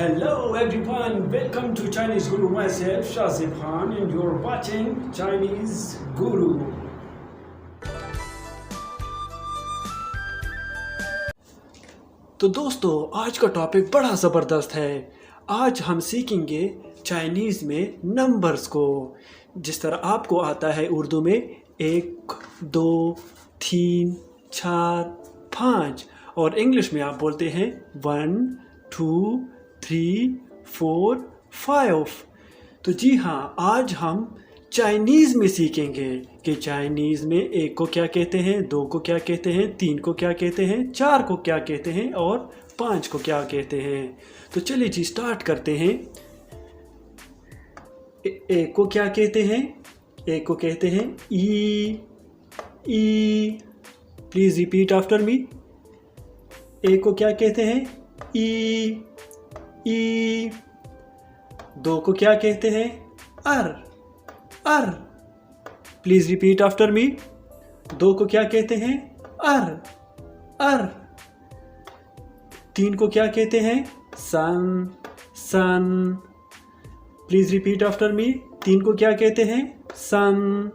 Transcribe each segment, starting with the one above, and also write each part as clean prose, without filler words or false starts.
Hello everyone, welcome to Chinese Guru. Myself Shazib Khan and you're watching Chinese Guru. तो दोस्तों आज का topic बड़ा ज़बरदस्त है। आज हम सीखेंगे चाइनीज़ में नंबर्स को, जिस तरह आपको आता है उर्दू में 1, 2, 3, 4, 5 और इंग्लिश में आप बोलते हैं 1, 2, 3, 4, 5। तो जी हाँ, आज हम चाइनीज़ में सीखेंगे कि चाइनीज़ में 1 को क्या कहते हैं, 2 को क्या कहते हैं, 3 को क्या कहते हैं, 4 को क्या कहते हैं और 5 को क्या कहते हैं। तो चलिए जी स्टार्ट करते हैं। 1 को क्या कहते हैं? 1 को कहते हैं ई। Please repeat after me. 1 को क्या कहते हैं? ई। 2 को क्या कहते हैं? अर। Please repeat after me. 2 को क्या कहते हैं? अर। 3 को क्या कहते हैं? सन। Please repeat after me. 3 को क्या कहते हैं? सन।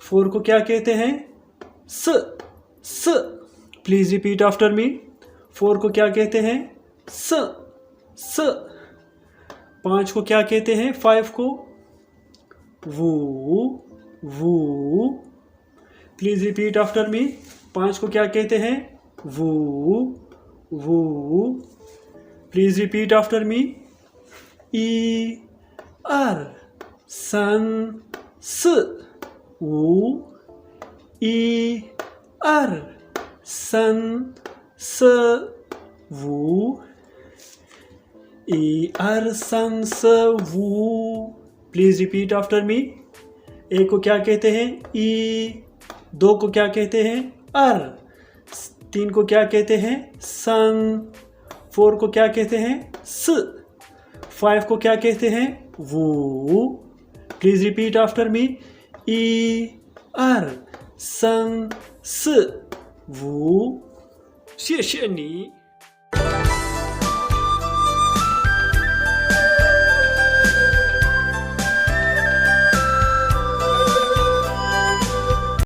4 को क्या कहते हैं? स। प्लीज रिपीट आफ्टर मी। 4 को क्या कहते हैं? स। 5 को क्या कहते हैं? 5 को वू। Please repeat after me. 5 को क्या कहते हैं? वू। Please repeat after me. अर सन स वू। अर सन स वू। अर सन स वू। Please repeat after me. 1 को क्या कहते हैं? ई। 2 को क्या कहते हैं? अर। 3 को क्या कहते हैं? सन। 4 को क्या कहते हैं? स। 5 को क्या कहते हैं? वू। Please repeat after me. अर सन स वू। 谢谢你。